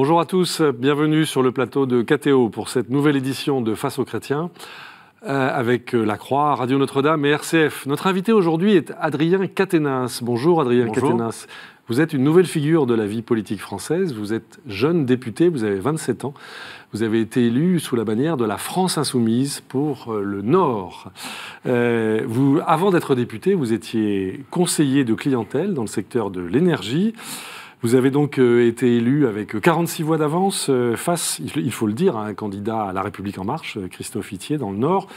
Bonjour à tous, bienvenue sur le plateau de KTO pour cette nouvelle édition de Face aux chrétiens avec La Croix, Radio Notre-Dame et RCF. Notre invité aujourd'hui est Adrien Quatennens. Bonjour Adrien Quatennens. Vous êtes une nouvelle figure de la vie politique française, vous êtes jeune député, vous avez 27 ans. Vous avez été élu sous la bannière de la France Insoumise pour le Nord. Avant d'être député, vous étiez conseiller de clientèle dans le secteur de l'énergie. Vous avez donc été élu avec 46 voix d'avance face, il faut le dire, à un candidat à La République En Marche, Christophe Ithier, dans le Nord.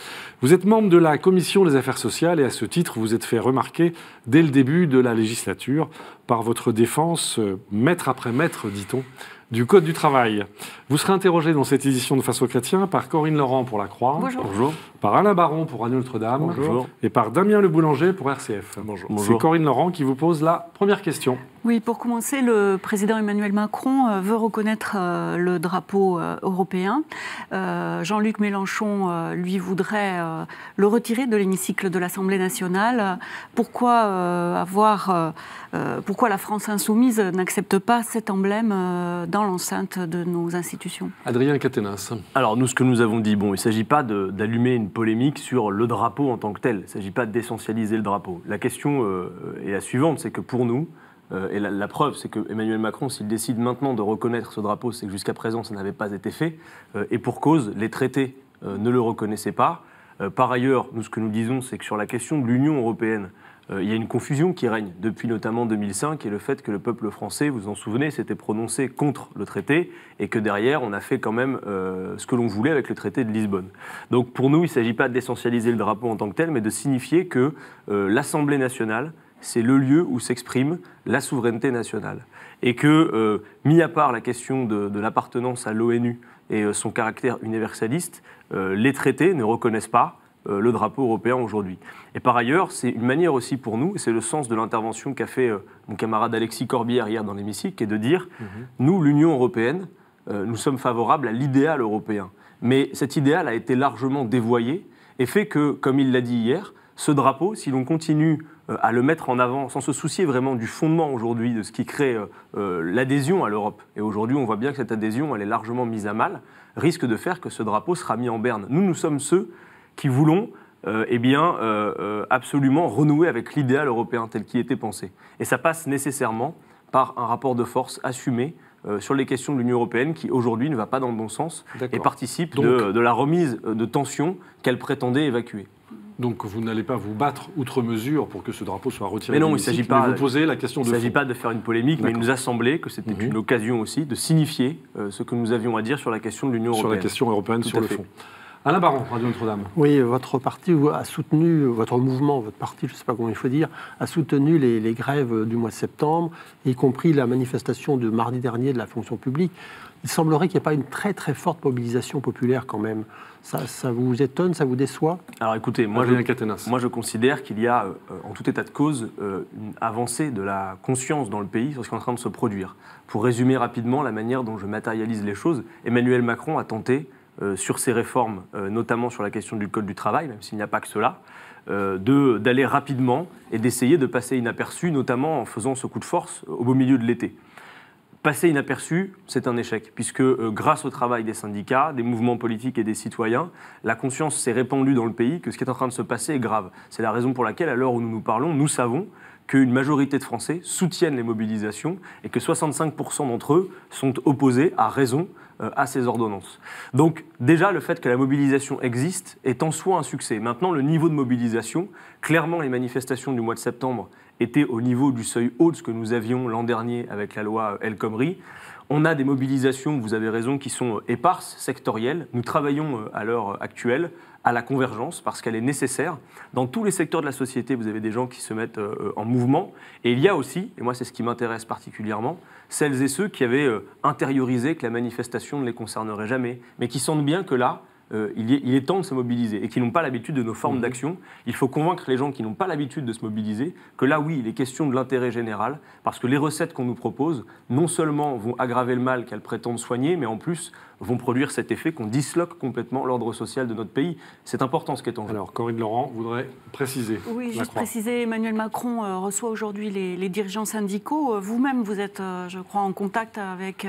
Vous êtes membre de la Commission des Affaires sociales et à ce titre, vous êtes fait remarquer dès le début de la législature par votre défense, mètre après mètre, dit-on, du Code du travail. Vous serez interrogé dans cette édition de Face aux chrétiens par Corinne Laurent pour La Croix. Bonjour. Bonjour. Par Alain Baron pour Radio Notre-Dame. Bonjour. Et par Damien Le Boulanger pour RCF. Bonjour. C'est Corinne Laurent qui vous pose la première question. Oui, pour commencer, le président Emmanuel Macron veut reconnaître le drapeau européen. Jean-Luc Mélenchon, lui, voudrait le retirer de l'hémicycle de l'Assemblée nationale. Pourquoi la France insoumise n'accepte pas cet emblème dans l'enceinte de nos institutions? Adrien Quatennens. Alors nous, ce que nous avons dit, il ne s'agit pas d'allumer une polémique sur le drapeau en tant que tel. Il ne s'agit pas d'essentialiser le drapeau. La question est la suivante, c'est que pour nous, et la preuve, c'est que Emmanuel Macron, s'il décide maintenant de reconnaître ce drapeau, c'est que jusqu'à présent, ça n'avait pas été fait. Et pour cause, les traités ne le reconnaissaient pas. Par ailleurs, nous, ce que nous disons, c'est que sur la question de l'Union européenne, il y a une confusion qui règne depuis notamment 2005 et le fait que le peuple français, vous vous en souvenez, s'était prononcé contre le traité et que derrière, on a fait quand même ce que l'on voulait avec le traité de Lisbonne. Donc pour nous, il ne s'agit pas d'essentialiser le drapeau en tant que tel, mais de signifier que l'Assemblée nationale, c'est le lieu où s'exprime la souveraineté nationale. Et que, mis à part la question de l'appartenance à l'ONU et son caractère universaliste, les traités ne reconnaissent pas le drapeau européen aujourd'hui. Et par ailleurs, c'est une manière aussi pour nous, et c'est le sens de l'intervention qu'a fait mon camarade Alexis Corbière hier dans l'hémicycle, qui est de dire, nous, l'Union européenne, nous sommes favorables à l'idéal européen. Mais cet idéal a été largement dévoyé et fait que, comme il l'a dit hier, ce drapeau, si l'on continue à le mettre en avant sans se soucier vraiment du fondement aujourd'hui de ce qui crée l'adhésion à l'Europe, et aujourd'hui on voit bien que cette adhésion elle est largement mise à mal, risque de faire que ce drapeau sera mis en berne. Nous sommes ceux qui voulons absolument renouer avec l'idéal européen tel qu'il était pensé. Et ça passe nécessairement par un rapport de force assumé sur les questions de l'Union européenne qui aujourd'hui ne va pas dans le bon sens et participe de la remise de tensions qu'elle prétendait évacuer. Donc vous n'allez pas vous battre outre mesure pour que ce drapeau soit retiré. Mais non, il ne s'agit pas. Vous posez la question de fond. Il ne s'agit pas de faire une polémique, mais il nous a semblé que c'était une occasion aussi de signifier ce que nous avions à dire sur la question de l'Union européenne. Sur la question européenne, sur le fond. Alain Baron, Radio Notre-Dame. Oui, votre parti a soutenu, votre mouvement, votre parti, je ne sais pas comment il faut dire, a soutenu les grèves du mois de septembre, y compris la manifestation de mardi dernier de la fonction publique. Il semblerait qu'il n'y ait pas une très très forte mobilisation populaire quand même. Ça vous étonne, ça vous déçoit? Alors écoutez, moi je considère qu'il y a, en tout état de cause, une avancée de la conscience dans le pays sur ce qui est en train de se produire. Pour résumer rapidement la manière dont je matérialise les choses, Emmanuel Macron a tenté, sur ces réformes, notamment sur la question du Code du travail, même s'il n'y a pas que cela, d'aller rapidement et d'essayer de passer inaperçu, notamment en faisant ce coup de force au beau milieu de l'été. Passer inaperçu, c'est un échec, puisque grâce au travail des syndicats, des mouvements politiques et des citoyens, la conscience s'est répandue dans le pays que ce qui est en train de se passer est grave. C'est la raison pour laquelle, à l'heure où nous nous parlons, nous savons qu'une majorité de Français soutiennent les mobilisations et que 65% d'entre eux sont opposés à raison à ces ordonnances. Donc déjà, le fait que la mobilisation existe est en soi un succès. Maintenant, le niveau de mobilisation, clairement les manifestations du mois de septembre étaient au niveau du seuil haut de ce que nous avions l'an dernier avec la loi El Khomri. On a des mobilisations, vous avez raison, qui sont éparses, sectorielles. Nous travaillons à l'heure actuelle à la convergence parce qu'elle est nécessaire. Dans tous les secteurs de la société, vous avez des gens qui se mettent en mouvement. Et il y a aussi, et moi c'est ce qui m'intéresse particulièrement, celles et ceux qui avaient intériorisé que la manifestation ne les concernerait jamais, mais qui sentent bien que là, il est temps de se mobiliser et qui n'ont pas l'habitude de nos formes d'action. Il faut convaincre les gens qui n'ont pas l'habitude de se mobiliser que là, oui, il est question de l'intérêt général parce que les recettes qu'on nous propose, non seulement vont aggraver le mal qu'elles prétendent soigner, mais en plus vont produire cet effet qu'on disloque complètement l'ordre social de notre pays. C'est important ce qui est en jeu. Alors, Corinne Laurent voudrait préciser. Oui, juste préciser, Emmanuel Macron reçoit aujourd'hui les dirigeants syndicaux. Vous-même, vous êtes, je crois, en contact avec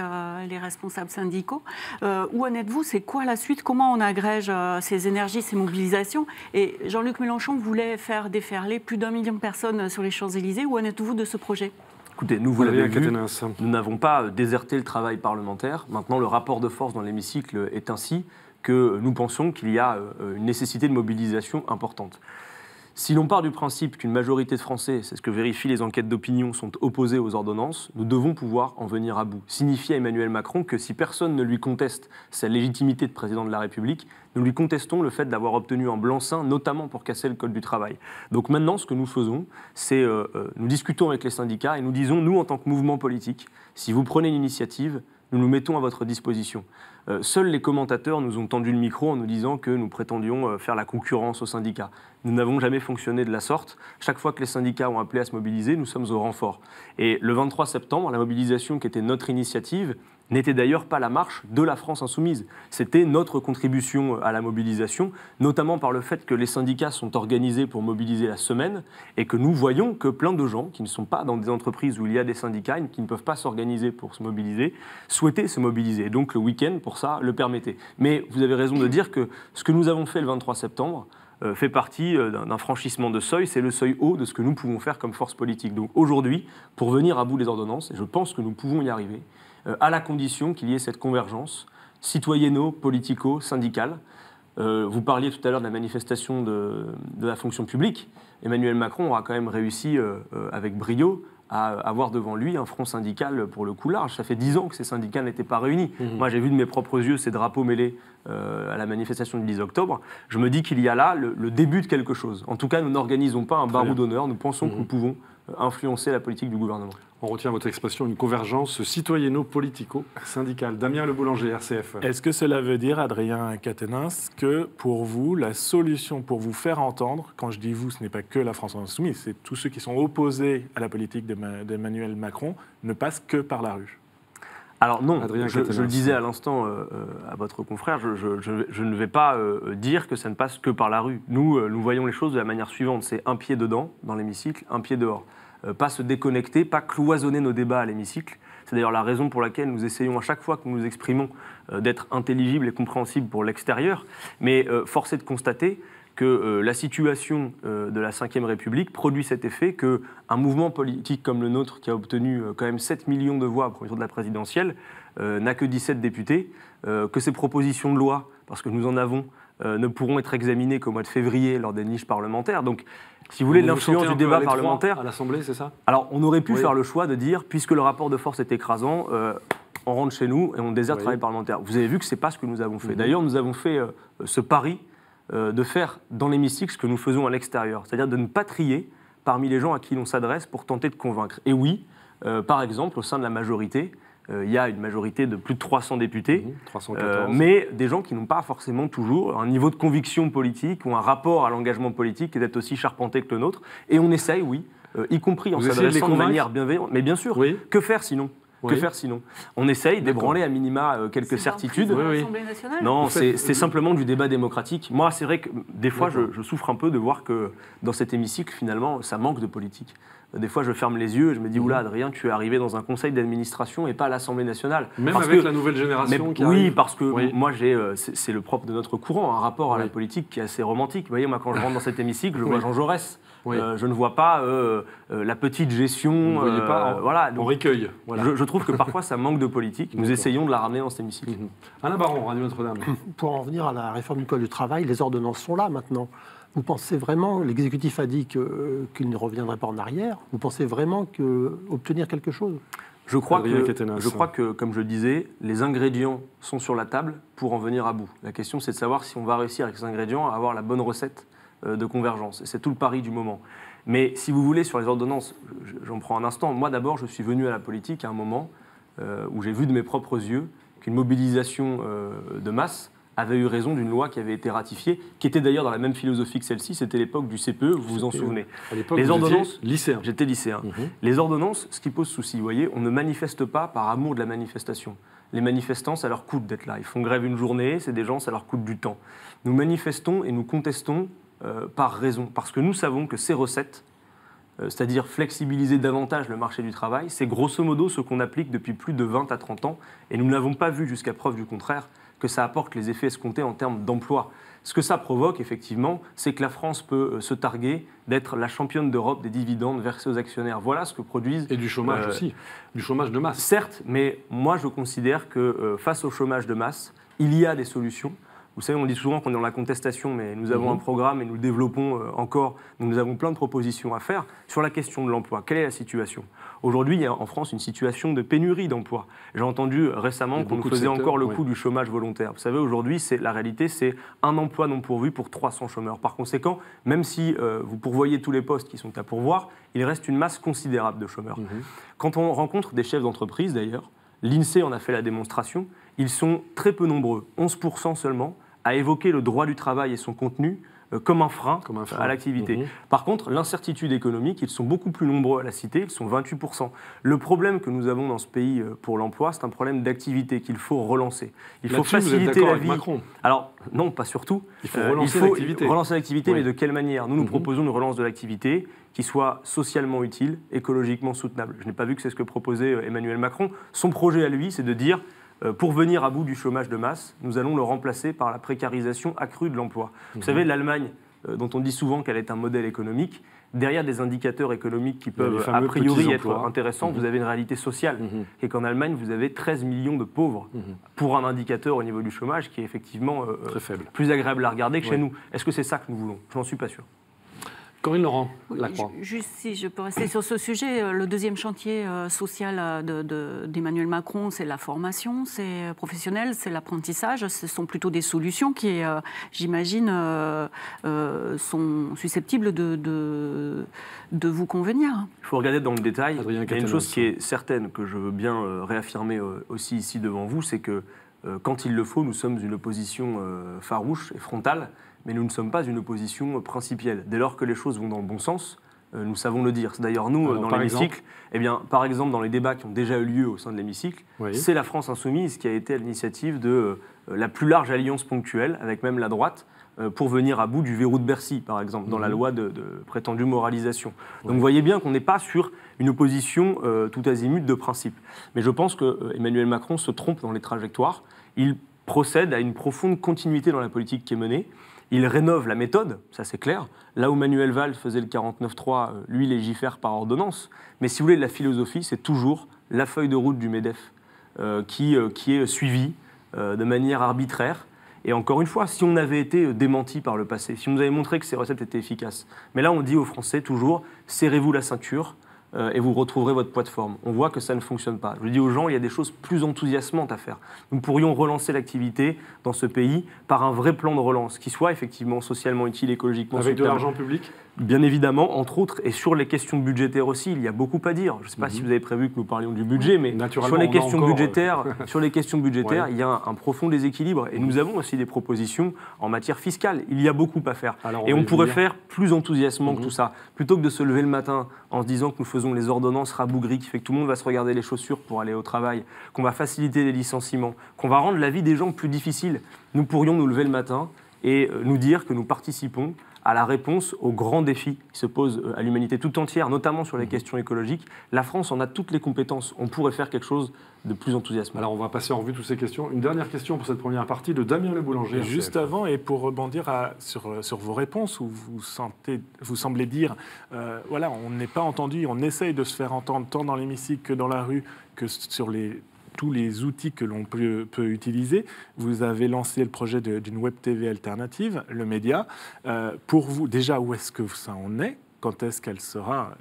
les responsables syndicaux. Où en êtes-vous? C'est quoi la suite? Comment on agrège ces énergies, ces mobilisations? Et Jean-Luc Mélenchon voulait faire déferler plus d'1 million de personnes sur les Champs-Élysées. Où en êtes-vous de ce projet? Écoutez, nous, vous l'avez vu, nous n'avons pas déserté le travail parlementaire. Maintenant, le rapport de force dans l'hémicycle est ainsi que nous pensons qu'il y a une nécessité de mobilisation importante. Si l'on part du principe qu'une majorité de Français, c'est ce que vérifient les enquêtes d'opinion, sont opposés aux ordonnances, nous devons pouvoir en venir à bout. Signifier à Emmanuel Macron que si personne ne lui conteste sa légitimité de président de la République, nous lui contestons le fait d'avoir obtenu un blanc-seing, notamment pour casser le code du travail. Donc maintenant, ce que nous faisons, c'est nous discutons avec les syndicats et nous disons, nous, en tant que mouvement politique, si vous prenez l'initiative, nous nous mettons à votre disposition. Seuls les commentateurs nous ont tendu le micro en nous disant que nous prétendions faire la concurrence aux syndicats. Nous n'avons jamais fonctionné de la sorte. Chaque fois que les syndicats ont appelé à se mobiliser, nous sommes au renfort. Et le 23 septembre, la mobilisation qui était notre initiative n'était d'ailleurs pas la marche de la France insoumise. C'était notre contribution à la mobilisation, notamment par le fait que les syndicats sont organisés pour mobiliser la semaine et que nous voyons que plein de gens qui ne sont pas dans des entreprises où il y a des syndicats et qui ne peuvent pas s'organiser pour se mobiliser, souhaitaient se mobiliser. Donc le week-end, pour ça, le permettait. Mais vous avez raison de dire que ce que nous avons fait le 23 septembre fait partie d'un franchissement de seuil, c'est le seuil haut de ce que nous pouvons faire comme force politique. Donc aujourd'hui, pour venir à bout des ordonnances, et je pense que nous pouvons y arriver, à la condition qu'il y ait cette convergence citoyenno-politico-syndicale. Vous parliez tout à l'heure de la manifestation de la fonction publique. Emmanuel Macron aura quand même réussi avec brio à avoir devant lui un front syndical pour le coup large. Ça fait 10 ans que ces syndicats n'étaient pas réunis. Moi, j'ai vu de mes propres yeux ces drapeaux mêlés à la manifestation du 10 octobre. Je me dis qu'il y a là le début de quelque chose. En tout cas, nous n'organisons pas un barreau d'honneur. Nous pensons que nous pouvons influencer la politique du gouvernement. On retient votre expression, une convergence citoyenno-politico-syndicale. Damien Le Boulanger, RCF. Est-ce que cela veut dire, Adrien Quatennens, que pour vous, la solution pour vous faire entendre, quand je dis vous, ce n'est pas que la France insoumise, c'est tous ceux qui sont opposés à la politique d'Emmanuel Macron, ne passe que par la rue? Alors non, je le disais à l'instant à votre confrère, je ne vais pas dire que ça ne passe que par la rue. Nous voyons les choses de la manière suivante, c'est un pied dedans, dans l'hémicycle, un pied dehors. Pas se déconnecter, pas cloisonner nos débats à l'hémicycle. C'est d'ailleurs la raison pour laquelle nous essayons à chaque fois que nous nous exprimons d'être intelligibles et compréhensibles pour l'extérieur. Mais force est de constater que la situation de la Ve République produit cet effet qu'un mouvement politique comme le nôtre, qui a obtenu quand même 7 millions de voix au premier tour de la présidentielle, n'a que 17 députés, que ces propositions de loi, parce que nous en avons, ne pourront être examinées qu'au mois de février lors des niches parlementaires. Donc, si vous voulez, l'influence du débat parlementaire... À l'Assemblée, c'est ça? Alors, on aurait pu faire le choix de dire, puisque le rapport de force est écrasant, on rentre chez nous et on déserte le travail parlementaire. Vous avez vu que ce n'est pas ce que nous avons fait. D'ailleurs, nous avons fait ce pari de faire dans l'hémicycle ce que nous faisons à l'extérieur, c'est-à-dire de ne pas trier parmi les gens à qui l'on s'adresse pour tenter de convaincre. Et oui, par exemple, au sein de la majorité, il y a une majorité de plus de 300 députés, 314. Mais des gens qui n'ont pas forcément toujours un niveau de conviction politique ou un rapport à l'engagement politique qui est peut-être aussi charpenté que le nôtre. Et on essaye, oui, y compris en s'adressant de manière bienveillante. Mais bien sûr, que faire sinon ? Que faire sinon? On essaye d'ébranler à minima quelques certitudes. L'Assemblée nationale? Non, c'est simplement du débat démocratique. Moi, c'est vrai que des fois, je souffre un peu de voir que dans cet hémicycle, finalement, ça manque de politique. Des fois, je ferme les yeux et je me dis, oula, Adrien, tu es arrivé dans un conseil d'administration et pas à l'Assemblée nationale. Même avec la nouvelle génération qui arrive. Oui, parce que moi, c'est le propre de notre courant, un rapport à la politique qui est assez romantique. Vous voyez, moi, quand je rentre dans cet hémicycle, je vois Jean Jaurès. Je ne vois pas la petite gestion. Vous ne voyez pas voilà, on recueille. Voilà. Je trouve que parfois, ça manque de politique. Nous essayons de la ramener dans cet hémicycle. Alain Baron, Radio Notre-Dame. Pour en venir à la réforme du Code du travail, les ordonnances sont là maintenant. Vous pensez vraiment, l'exécutif a dit qu'il ne reviendrait pas en arrière, vous pensez vraiment obtenir quelque chose? Je crois que, comme je disais, les ingrédients sont sur la table pour en venir à bout. La question, c'est de savoir si on va réussir avec ces ingrédients à avoir la bonne recette de convergence. Et c'est tout le pari du moment. Mais si vous voulez, sur les ordonnances, j'en prends un instant. Moi, d'abord, je suis venu à la politique à un moment où j'ai vu de mes propres yeux qu'une mobilisation de masse avait eu raison d'une loi qui avait été ratifiée, qui était d'ailleurs dans la même philosophie que celle-ci, c'était l'époque du CPE, vous vous en souvenez. À l'époque, les ordonnances, lycéen. J'étais lycéen. Les ordonnances, ce qui pose souci, vous voyez, on ne manifeste pas par amour de la manifestation. les manifestants, ça leur coûte d'être là. Ils font grève une journée, c'est des gens, ça leur coûte du temps. Nous manifestons et nous contestons par raison, parce que nous savons que ces recettes, c'est-à-dire flexibiliser davantage le marché du travail, c'est grosso modo ce qu'on applique depuis plus de 20 à 30 ans, et nous n'avons pas vu jusqu'à preuve du contraire que ça apporte les effets escomptés en termes d'emploi. Ce que ça provoque, effectivement, c'est que la France peut se targuer d'être la championne d'Europe des dividendes versés aux actionnaires. Voilà ce que produisent... Et du chômage aussi, du chômage de masse. Certes, mais moi je considère que face au chômage de masse, il y a des solutions. Vous savez, on dit souvent qu'on est dans la contestation, mais nous avons un programme et nous le développons encore. Donc nous avons plein de propositions à faire sur la question de l'emploi. Quelle est la situation ? Aujourd'hui, il y a en France une situation de pénurie d'emploi. J'ai entendu récemment qu'on nous faisait encore le coup du chômage volontaire. Vous savez, aujourd'hui, la réalité, c'est un emploi non pourvu pour 300 chômeurs. Par conséquent, même si vous pourvoyez tous les postes qui sont à pourvoir, il reste une masse considérable de chômeurs. Quand on rencontre des chefs d'entreprise, d'ailleurs, l'INSEE en a fait la démonstration, ils sont très peu nombreux, 11% seulement, à évoquer le droit du travail et son contenu comme un frein à l'activité. Par contre, l'incertitude économique, ils sont beaucoup plus nombreux à la citer, ils sont 28%. Le problème que nous avons dans ce pays pour l'emploi, c'est un problème d'activité qu'il faut relancer. Il faut faciliter la vie. Macron. Alors, non, pas surtout. Il faut relancer l'activité. Relancer l'activité, mais de quelle manière ? Nous proposons une relance de l'activité qui soit socialement utile, écologiquement soutenable. Je n'ai pas vu que c'est ce que proposait Emmanuel Macron. Son projet à lui, c'est de dire... Pour venir à bout du chômage de masse, nous allons le remplacer par la précarisation accrue de l'emploi. Vous savez, l'Allemagne, dont on dit souvent qu'elle est un modèle économique, derrière des indicateurs économiques qui peuvent a priori être intéressants, vous avez une réalité sociale. Et qu'en Allemagne, vous avez 13 millions de pauvres pour un indicateur au niveau du chômage qui est effectivement très faible. Plus agréable à regarder que chez nous. Est-ce que c'est ça que nous voulons ? Je n'en suis pas sûr. Corinne Laurent, Lacroix. Juste si je peux rester sur ce sujet, le deuxième chantier social d'Emmanuel Macron, c'est la formation, c'est professionnel, c'est l'apprentissage. Ce sont plutôt des solutions qui, j'imagine, sont susceptibles de vous convenir. Il faut regarder dans le détail. Il y a une chose qui est certaine, que je veux bien réaffirmer aussi ici devant vous, c'est que quand il le faut, nous sommes une opposition farouche et frontale, mais nous ne sommes pas une opposition principielle. Dès lors que les choses vont dans le bon sens, nous savons le dire. D'ailleurs, nous, dans l'hémicycle, par exemple, dans les débats qui ont déjà eu lieu au sein de l'hémicycle, c'est la France Insoumise qui a été à l'initiative de la plus large alliance ponctuelle, avec même la droite, pour venir à bout du verrou de Bercy, par exemple, dans la loi de prétendue moralisation. Donc vous voyez bien qu'on n'est pas sur une opposition tout azimut de principe. Mais je pense qu'Emmanuel Macron se trompe dans les trajectoires. Il procède à une profonde continuité dans la politique qui est menée. Il rénove la méthode, ça c'est clair. Là où Manuel Valls faisait le 49.3, lui légifère par ordonnance. Mais si vous voulez, la philosophie, c'est toujours la feuille de route du MEDEF qui est suivie de manière arbitraire. Et encore une fois, si on avait été démenti par le passé, si on nous avait montré que ces recettes étaient efficaces, mais là on dit aux Français toujours, serrez-vous la ceinture et vous retrouverez votre poids de forme. On voit que ça ne fonctionne pas. Je dis aux gens, il y a des choses plus enthousiasmantes à faire. Nous pourrions relancer l'activité dans ce pays par un vrai plan de relance qui soit effectivement socialement utile, écologiquement soutenable. Avec de l'argent public ? Bien évidemment, entre autres, et sur les questions budgétaires aussi, il y a beaucoup à dire. Je ne sais pas si vous avez prévu que nous parlions du budget, mais sur les questions budgétaires, il y a un profond déséquilibre. Et nous avons aussi des propositions en matière fiscale. Il y a beaucoup à faire. Et on pourrait faire plus enthousiasmant que tout ça. Plutôt que de se lever le matin en se disant que nous faisons les ordonnances rabougries, qui fait que tout le monde va se regarder les chaussures pour aller au travail, qu'on va faciliter les licenciements, qu'on va rendre la vie des gens plus difficile. Nous pourrions nous lever le matin et nous dire que nous participons à la réponse aux grands défis qui se posent à l'humanité tout entière, notamment sur les questions écologiques. La France en a toutes les compétences. On pourrait faire quelque chose de plus enthousiasmant. Alors on va passer en revue toutes ces questions. Une dernière question pour cette première partie de Damien Le Boulanger. Juste avant, et pour rebondir sur vos réponses, où vous semblez dire, voilà, on n'est pas entendu, on essaye de se faire entendre tant dans l'hémicycle que dans la rue, que sur tous les outils que l'on peut utiliser. Vous avez lancé le projet d'une web TV alternative, le média. Pour vous, déjà, où est-ce que ça en est ? Quand est-ce qu'elle sera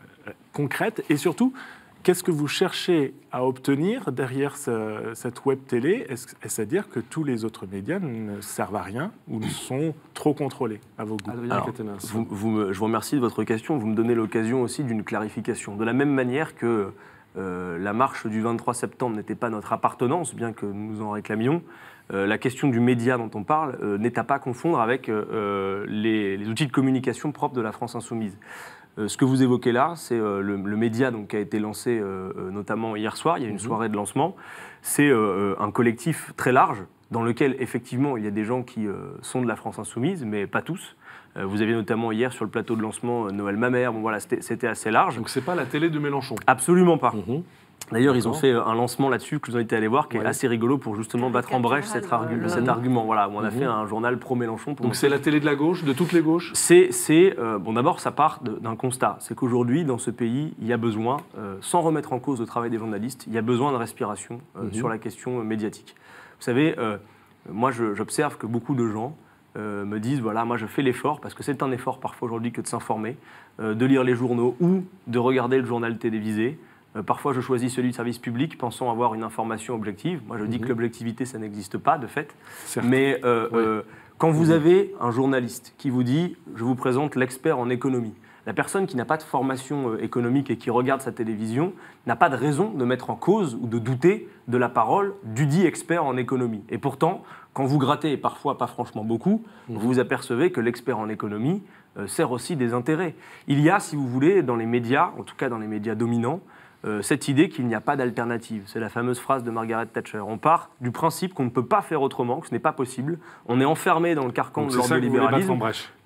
concrète ? Et surtout, qu'est-ce que vous cherchez à obtenir derrière cette web télé ? Est-ce à dire que tous les autres médias ne servent à rien ou sont trop contrôlés à vos goûts ? Alors, je vous remercie de votre question. Vous me donnez l'occasion aussi d'une clarification. De la même manière que la marche du 23 septembre n'était pas notre appartenance, bien que nous en réclamions. La question du média dont on parle n'est à pas confondre avec les outils de communication propres de la France Insoumise. Ce que vous évoquez là, c'est le média donc, qui a été lancé notamment hier soir. Il y a une soirée de lancement. C'est un collectif très large dans lequel, effectivement, il y a des gens qui sont de la France insoumise, mais pas tous. Vous aviez notamment hier sur le plateau de lancement Noël Mamère. Bon, voilà, c'était assez large. Donc, ce n'est pas la télé de Mélenchon? Absolument pas. D'ailleurs, ils ont fait un lancement là-dessus que je vous invite à aller voir, qui est assez rigolo pour justement battre en brèche cet argument. Voilà, où on a fait un journal pro-Mélenchon. Donc c'est la télé de la gauche, de toutes les gauches? Bon, d'abord, ça part d'un constat. C'est qu'aujourd'hui, dans ce pays, il y a besoin, sans remettre en cause le travail des journalistes, il y a besoin de respiration sur la question médiatique. Vous savez, moi, j'observe que beaucoup de gens me disent, voilà, moi je fais l'effort, parce que c'est un effort parfois aujourd'hui que de s'informer, de lire les journaux ou de regarder le journal télévisé. Parfois, je choisis celui de service public, pensant avoir une information objective. Moi, je dis que l'objectivité, ça n'existe pas, de fait. Certes. Mais quand vous avez un journaliste qui vous dit « je vous présente l'expert en économie », la personne qui n'a pas de formation économique et qui regarde sa télévision n'a pas de raison de mettre en cause ou de douter de la parole du dit expert en économie. Et pourtant, quand vous grattez, et parfois pas franchement beaucoup, vous vous apercevez que l'expert en économie sert aussi des intérêts. Il y a, si vous voulez, dans les médias, en tout cas dans les médias dominants, cette idée qu'il n'y a pas d'alternative. C'est la fameuse phrase de Margaret Thatcher. On part du principe qu'on ne peut pas faire autrement, que ce n'est pas possible. On est enfermé dans le carcan de l'ordolibéralisme.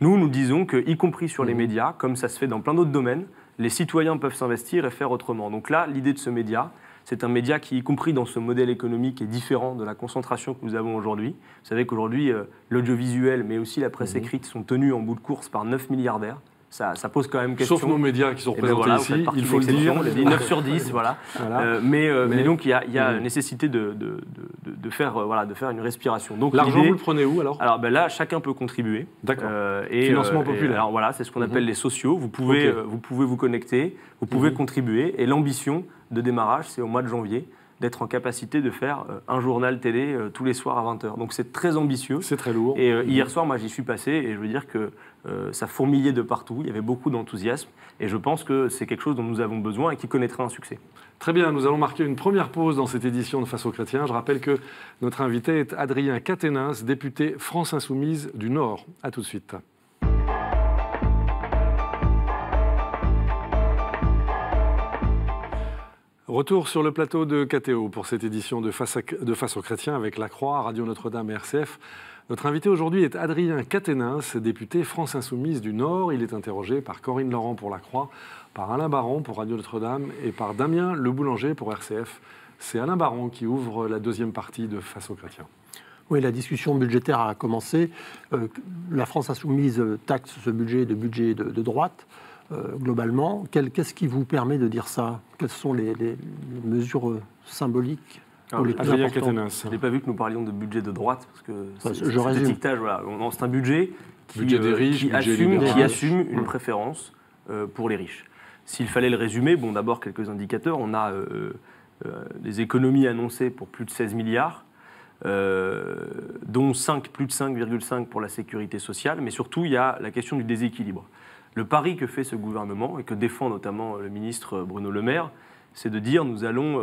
Nous disons que, y compris sur les médias, comme ça se fait dans plein d'autres domaines, les citoyens peuvent s'investir et faire autrement. Donc là, l'idée de ce média, c'est un média qui, y compris dans ce modèle économique, est différent de la concentration que nous avons aujourd'hui. Vous savez qu'aujourd'hui, l'audiovisuel, mais aussi la presse écrite, sont tenus en bout de course par 9 milliardaires. Ça pose quand même question. Sauf nos médias qui sont représentés ici, il faut le dire. 9 sur 10, voilà. Mais donc, il y a nécessité de faire une respiration. L'argent, vous le prenez où alors? Alors là, chacun peut contribuer. D'accord. Financement populaire. Alors voilà, c'est ce qu'on appelle les sociaux. Vous pouvez vous connecter, vous pouvez contribuer. Et l'ambition de démarrage, c'est au mois de janvier, d'être en capacité de faire un journal télé tous les soirs à 20h. Donc c'est très ambitieux. C'est très lourd. Et hier soir, moi, j'y suis passé et je veux dire que ça fourmillait de partout. Il y avait beaucoup d'enthousiasme et je pense que c'est quelque chose dont nous avons besoin et qui connaîtra un succès. Très bien, nous allons marquer une première pause dans cette édition de Face aux Chrétiens. Je rappelle que notre invité est Adrien Quatennens, député France Insoumise du Nord. A tout de suite. Retour sur le plateau de KTO pour cette édition de Face aux Chrétiens avec La Croix, Radio Notre-Dame et RCF. Notre invité aujourd'hui est Adrien Quatennens, député France Insoumise du Nord. Il est interrogé par Corinne Laurent pour La Croix, par Alain Baron pour Radio Notre-Dame et par Damien Le Boulanger pour RCF. C'est Alain Baron qui ouvre la deuxième partie de Face aux Chrétiens. Oui, la discussion budgétaire a commencé. La France Insoumise taxe ce budget de droite. Globalement, qu'est-ce qui vous permet de dire ça? Quelles sont les mesures symboliques les plus importantes? Je n'ai pas vu que nous parlions de budget de droite, parce que je résume. Étiquetage, voilà. C'est un budget des riches, qui assume une préférence pour les riches. S'il fallait le résumer, bon, d'abord quelques indicateurs. On a des économies annoncées pour plus de 16 milliards, dont plus de 5,5 pour la sécurité sociale, mais surtout il y a la question du déséquilibre. Le pari que fait ce gouvernement, et que défend notamment le ministre Bruno Le Maire, c'est de dire nous allons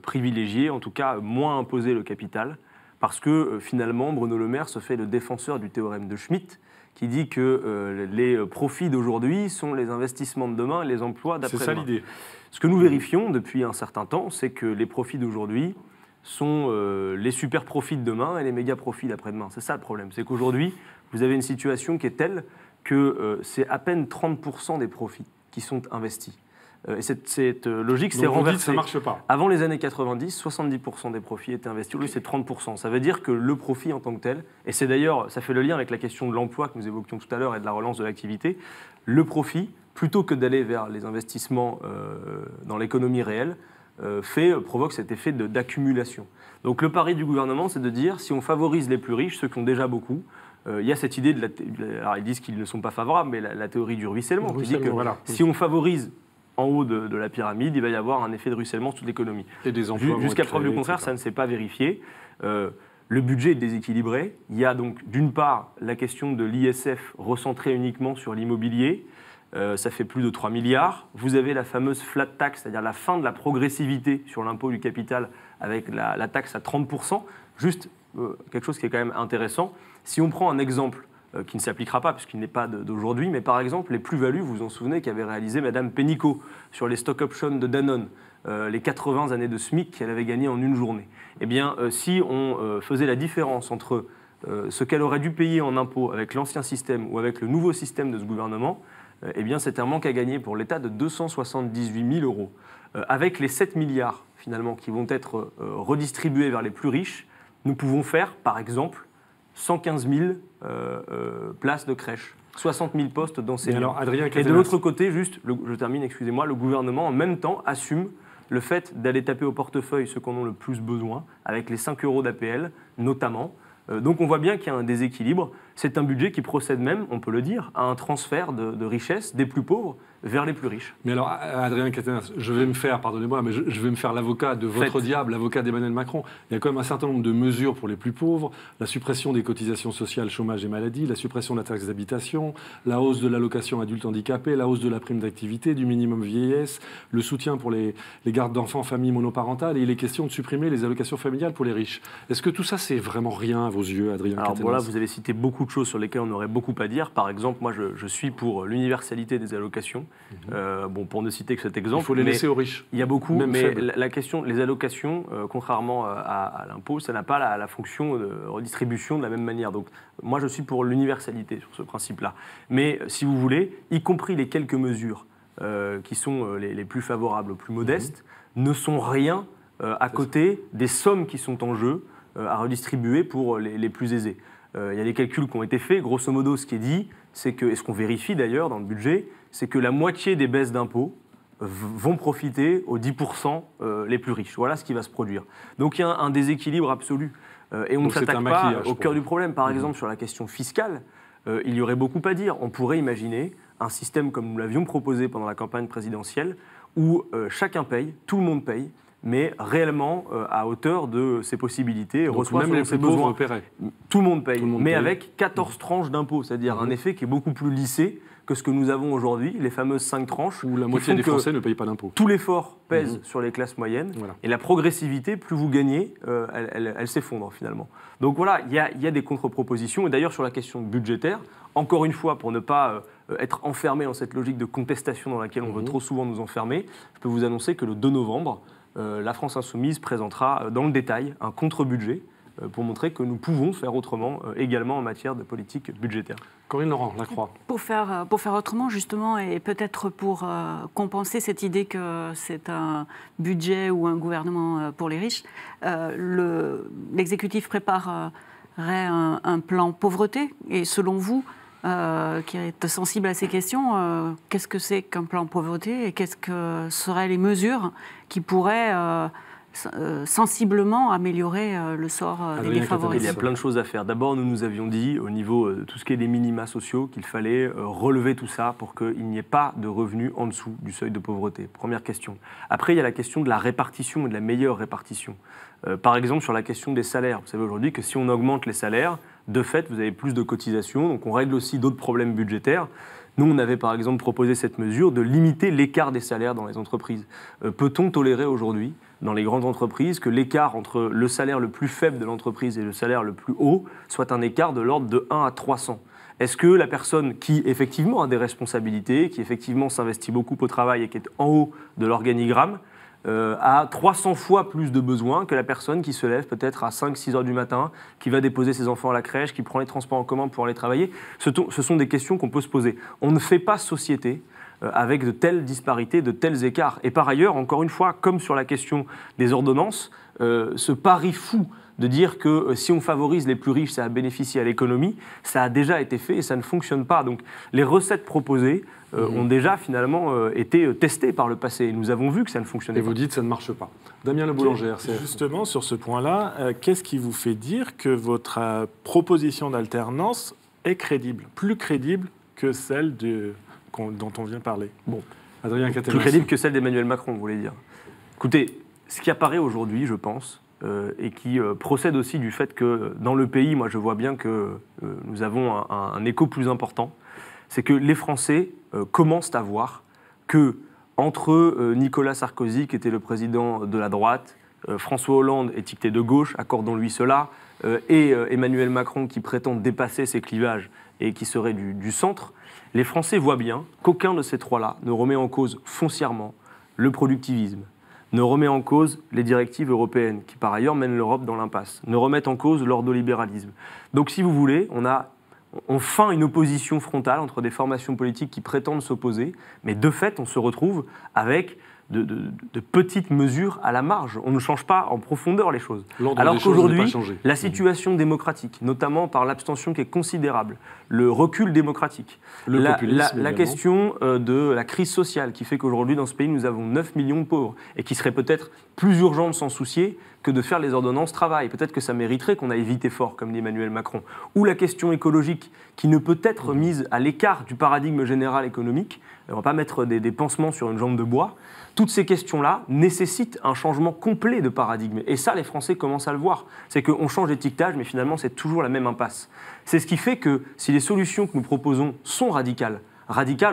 privilégier, en tout cas moins imposer le capital, parce que finalement Bruno Le Maire se fait le défenseur du théorème de Schmitt, qui dit que les profits d'aujourd'hui sont les investissements de demain et les emplois d'après-demain. C'est ça l'idée. Ce que nous vérifions depuis un certain temps, c'est que les profits d'aujourd'hui sont les super profits de demain et les méga profits d'après-demain. C'est ça le problème, c'est qu'aujourd'hui, vous avez une situation qui est telle que c'est à peine 30% des profits qui sont investis. Et cette logique s'est renversée. Ça ne marche pas. Avant les années 90, 70% des profits étaient investis. Aujourd'hui, c'est 30%. Ça veut dire que le profit en tant que tel, et c'est d'ailleurs, ça fait le lien avec la question de l'emploi que nous évoquions tout à l'heure et de la relance de l'activité, le profit, plutôt que d'aller vers les investissements dans l'économie réelle, provoque cet effet d'accumulation. Donc le pari du gouvernement, c'est de dire, si on favorise les plus riches, ceux qui ont déjà beaucoup, il y a cette idée alors ils disent qu'ils ne sont pas favorables, mais la théorie du ruissellement, qui dit que si on favorise en haut de la pyramide, il va y avoir un effet de ruissellement sur toute l'économie. Et des emplois jusqu'à preuve du contraire, ça ne s'est pas vérifié. Le budget est déséquilibré. Il y a donc d'une part la question de l'ISF recentrée uniquement sur l'immobilier. Ça fait plus de 3 milliards. Vous avez la fameuse flat tax, c'est-à-dire la fin de la progressivité sur l'impôt du capital avec la taxe à 30%. Juste quelque chose qui est quand même intéressant. Si on prend un exemple qui ne s'appliquera pas puisqu'il n'est pas d'aujourd'hui, mais par exemple les plus-values, vous vous en souvenez, qu'avait réalisé Madame Pénicaud sur les stock options de Danone, les 80 années de SMIC qu'elle avait gagné en une journée. Eh bien, si on faisait la différence entre ce qu'elle aurait dû payer en impôts avec l'ancien système ou avec le nouveau système de ce gouvernement, eh bien, c'est un manque à gagner pour l'État de 278 000 €. Avec les 7 milliards, finalement, qui vont être redistribués vers les plus riches, nous pouvons faire, par exemple, 115 000 places de crèche, 60 000 postes d'enseignants. Et de l'autre côté, je termine, excusez-moi, le gouvernement, en même temps, assume le fait d'aller taper au portefeuille ceux qui en ont le plus besoin, avec les 5 € d'APL, notamment. Donc on voit bien qu'il y a un déséquilibre. C'est un budget qui procède même, on peut le dire, à un transfert de richesses des plus pauvres vers les plus riches. Mais alors, Adrien Quatennens, je vais me faire, pardonnez-moi, mais je vais me faire l'avocat de votre diable, l'avocat d'Emmanuel Macron. Il y a quand même un certain nombre de mesures pour les plus pauvres, la suppression des cotisations sociales, chômage et maladie, la suppression de la taxe d'habitation, la hausse de l'allocation adulte handicapé, la hausse de la prime d'activité, du minimum vieillesse, le soutien pour les gardes d'enfants, familles monoparentales, et il est question de supprimer les allocations familiales pour les riches. Est-ce que tout ça, c'est vraiment rien à vos yeux, Adrien Quatennens ? Alors voilà, vous avez cité beaucoup de choses sur lesquelles on aurait beaucoup à dire. Par exemple, moi, je suis pour l'universalité des allocations. Bon, pour ne citer que cet exemple. Il faut les laisser aux riches. Il y a beaucoup, mais la question, les allocations, contrairement à l'impôt, ça n'a pas la fonction de redistribution de la même manière. Donc, moi, je suis pour l'universalité sur ce principe-là. Mais si vous voulez, y compris les quelques mesures qui sont les plus favorables aux plus modestes, ne sont rien à côté des sommes qui sont en jeu à redistribuer pour les plus aisés. Il y a des calculs qui ont été faits. Grosso modo, ce qui est dit, c'est que, et ce qu'on vérifie d'ailleurs dans le budget, c'est que la moitié des baisses d'impôts vont profiter aux 10% les plus riches. Voilà ce qui va se produire. Donc il y a un déséquilibre absolu. Et on ne s'attaque pas au cœur du problème. Par exemple, sur la question fiscale, il y aurait beaucoup à dire. On pourrait imaginer un système comme nous l'avions proposé pendant la campagne présidentielle, où chacun paye, tout le monde paye, mais réellement à hauteur de ses possibilités, reçoit même ses besoins. Tout le monde paye, mais paye. Avec 14 tranches d'impôts, c'est-à-dire un effet qui est beaucoup plus lissé que ce que nous avons aujourd'hui, les fameuses 5 tranches. Où la moitié des Français ne payent pas d'impôts. Tout l'effort pèse sur les classes moyennes, et la progressivité, plus vous gagnez, elle s'effondre finalement. Donc voilà, il y a des contre-propositions, et d'ailleurs sur la question budgétaire, encore une fois, pour ne pas être enfermé dans cette logique de contestation dans laquelle on veut trop souvent nous enfermer, je peux vous annoncer que le 2 novembre, la France Insoumise présentera dans le détail un contre-budget pour montrer que nous pouvons faire autrement également en matière de politique budgétaire. Corinne Laurent, La Croix. Pour faire autrement, justement, et peut-être pour compenser cette idée que c'est un budget ou un gouvernement pour les riches, l'exécutif préparerait un plan pauvreté. Et selon vous, qui est sensible à ces questions, qu'est-ce que c'est qu'un plan pauvreté et qu'est-ce que seraient les mesures qui pourraient sensiblement améliorer le sort des défavorisés? Il y a plein de choses à faire. D'abord, nous avions dit, au niveau de tout ce qui est des minima sociaux, qu'il fallait relever tout ça pour qu'il n'y ait pas de revenus en dessous du seuil de pauvreté. Première question. Après, il y a la question de la répartition et de la meilleure répartition. Par exemple, sur la question des salaires. Vous savez aujourd'hui que si on augmente les salaires, de fait, vous avez plus de cotisations, donc on règle aussi d'autres problèmes budgétaires. Nous, on avait par exemple proposé cette mesure de limiter l'écart des salaires dans les entreprises. Peut-on tolérer aujourd'hui, dans les grandes entreprises, que l'écart entre le salaire le plus faible de l'entreprise et le salaire le plus haut soit un écart de l'ordre de 1 à 300 ? Est-ce que la personne qui effectivement a des responsabilités, qui effectivement s'investit beaucoup au travail et qui est en haut de l'organigramme, a 300 fois plus de besoins que la personne qui se lève peut-être à 5-6 heures du matin, qui va déposer ses enfants à la crèche, qui prend les transports en commun pour aller travailler? Ce sont des questions qu'on peut se poser. On ne fait pas société avec de telles disparités, de tels écarts. Et par ailleurs, encore une fois, comme sur la question des ordonnances, ce pari fou de dire que si on favorise les plus riches, ça va bénéficier à l'économie, ça a déjà été fait et ça ne fonctionne pas. Donc les recettes proposées ont déjà finalement été testées par le passé. Et nous avons vu que ça ne fonctionnait pas. Et vous dites que ça ne marche pas. Damien Le Boulanger, RCF. Justement, sur ce point-là, qu'est-ce qui vous fait dire que votre proposition d'alternance est crédible, plus crédible que celle dont on vient parler? Bon, Adrien Quatennens. plus crédible que celle d'Emmanuel Macron, vous voulez dire. Écoutez, ce qui apparaît aujourd'hui, je pense, et qui procède aussi du fait que dans le pays, moi je vois bien que nous avons un écho plus important, c'est que les Français commencent à voir que entre Nicolas Sarkozy, qui était le président de la droite, François Hollande, étiqueté de gauche, accordons-lui cela, et Emmanuel Macron, qui prétend dépasser ces clivages et qui serait du centre, les Français voient bien qu'aucun de ces trois-là ne remet en cause foncièrement le productivisme, ne remet en cause les directives européennes, qui par ailleurs mènent l'Europe dans l'impasse, ne remettent en cause l'ordolibéralisme. Donc si vous voulez, on feint une opposition frontale entre des formations politiques qui prétendent s'opposer, mais de fait, on se retrouve avec de petites mesures à la marge. On ne change pas en profondeur les choses. Alors qu'aujourd'hui, la situation démocratique, notamment par l'abstention qui est considérable, le recul démocratique, la question de la crise sociale qui fait qu'aujourd'hui, dans ce pays, nous avons 9 millions de pauvres et qui serait peut-être plus urgent de s'en soucier que de faire les ordonnances travail. Peut-être que ça mériterait qu'on aille vite et fort, comme dit Emmanuel Macron. Ou la question écologique, qui ne peut être mise à l'écart du paradigme général économique. On ne va pas mettre des pansements sur une jambe de bois. Toutes ces questions-là nécessitent un changement complet de paradigme. Et ça, les Français commencent à le voir. C'est qu'on change d'étiquetage, mais finalement, c'est toujours la même impasse. C'est ce qui fait que si les solutions que nous proposons sont radicales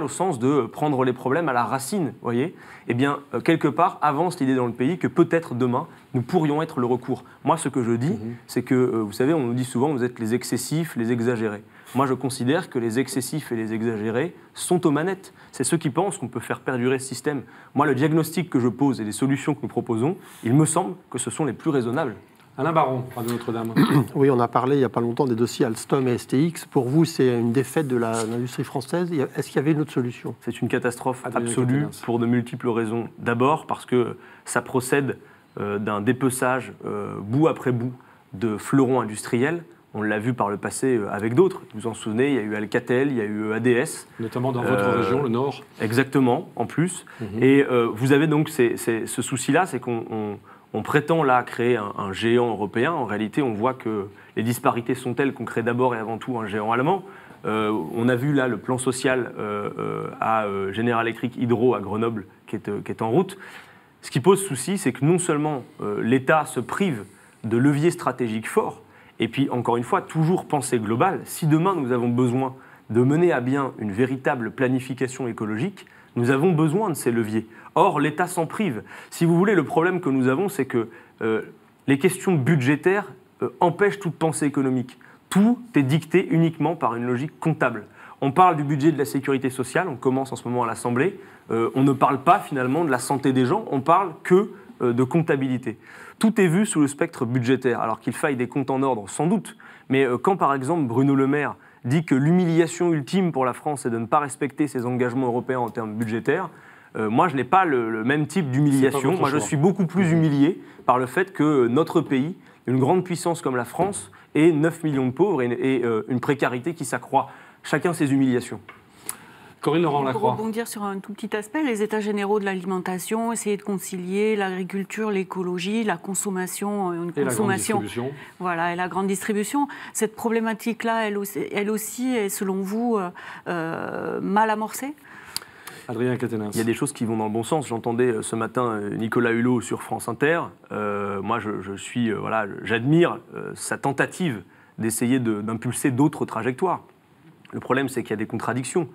au sens de prendre les problèmes à la racine, voyez, eh bien, quelque part, avance l'idée dans le pays que peut-être demain, nous pourrions être le recours. Moi, ce que je dis, c'est que, vous savez, on nous dit souvent, vous êtes les excessifs, les exagérés. Moi, je considère que les excessifs et les exagérés sont aux manettes. C'est ceux qui pensent qu'on peut faire perdurer ce système. Moi, le diagnostic que je pose et les solutions que nous proposons, il me semble que ce sont les plus raisonnables. Alain Baron, Radio Notre-Dame. Oui, on a parlé il n'y a pas longtemps des dossiers Alstom et STX. Pour vous, c'est une défaite de l'industrie française. Est-ce qu'il y avait une autre solution? C'est une catastrophe absolue pour de multiples raisons. D'abord parce que ça procède d'un dépeçage bout après bout de fleurons industriels. On l'a vu par le passé avec d'autres. Vous vous en souvenez, il y a eu Alcatel, il y a eu ADS. Notamment dans votre région, le Nord. Exactement, en plus. Et vous avez donc ce souci-là, c'est qu'on prétend là créer un géant européen. En réalité, on voit que les disparités sont telles qu'on crée d'abord et avant tout un géant allemand. On a vu là le plan social à General Electric Hydro à Grenoble qui est en route. Ce qui pose souci, c'est que non seulement l'État se prive de leviers stratégiques forts, et puis, encore une fois, toujours penser global. Si demain, nous avons besoin de mener à bien une véritable planification écologique, nous avons besoin de ces leviers. Or, l'État s'en prive. Si vous voulez, le problème que nous avons, c'est que les questions budgétaires empêchent toute pensée économique. Tout est dicté uniquement par une logique comptable. On parle du budget de la sécurité sociale, on commence en ce moment à l'Assemblée. On ne parle pas, finalement, de la santé des gens, on parle que de comptabilité. Tout est vu sous le spectre budgétaire, alors qu'il faille des comptes en ordre, sans doute. Mais quand, par exemple, Bruno Le Maire dit que l'humiliation ultime pour la France est de ne pas respecter ses engagements européens en termes budgétaires, moi, je n'ai pas le même type d'humiliation. Moi, je suis beaucoup plus humilié par le fait que notre pays, une grande puissance comme la France, ait 9 millions de pauvres et une précarité qui s'accroît. Chacun ses humiliations. Corinne Laurent-Lacroix. Pour rebondir sur un tout petit aspect, les états généraux de l'alimentation, essayer de concilier l'agriculture, l'écologie, la consommation, la grande distribution. Voilà, et la grande distribution. Cette problématique-là, elle aussi est, selon vous, mal amorcée ? Adrien Quatennens. Il y a des choses qui vont dans le bon sens. J'entendais ce matin Nicolas Hulot sur France Inter. Moi, j'admire sa tentative d'essayer d'impulser d'autres trajectoires. Le problème, c'est qu'il y a des contradictions.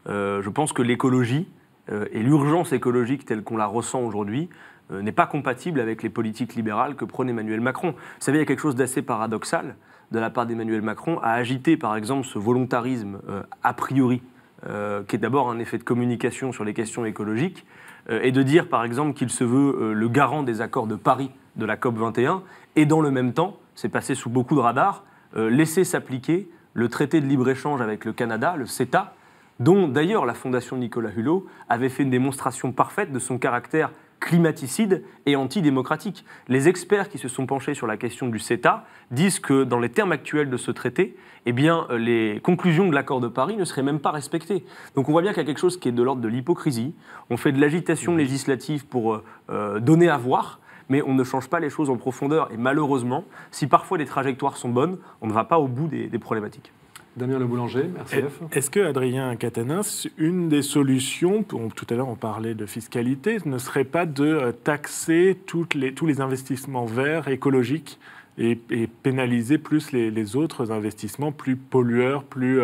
Je pense que l'écologie et l'urgence écologique telle qu'on la ressent aujourd'hui n'est pas compatible avec les politiques libérales que prône Emmanuel Macron. Vous savez, il y a quelque chose d'assez paradoxal de la part d'Emmanuel Macron à agiter, par exemple, ce volontarisme a priori, qui est d'abord un effet de communication sur les questions écologiques, et de dire, par exemple, qu'il se veut le garant des accords de Paris de la COP21, et dans le même temps, c'est passé sous beaucoup de radars, laisser s'appliquer le traité de libre-échange avec le Canada, le CETA, dont d'ailleurs la fondation Nicolas Hulot avait fait une démonstration parfaite de son caractère climaticide et antidémocratique. Les experts qui se sont penchés sur la question du CETA disent que dans les termes actuels de ce traité, eh bien, les conclusions de l'accord de Paris ne seraient même pas respectées. Donc on voit bien qu'il y a quelque chose qui est de l'ordre de l'hypocrisie. On fait de l'agitation législative pour donner à voir, mais on ne change pas les choses en profondeur. Et malheureusement, si parfois les trajectoires sont bonnes, on ne va pas au bout des problématiques. Damien Le Boulanger, RCF. Est-ce que, Adrien Quatennens, une des solutions, tout à l'heure on parlait de fiscalité, ne serait pas de taxer tous les investissements verts, écologiques, et pénaliser plus les autres investissements plus pollueurs, plus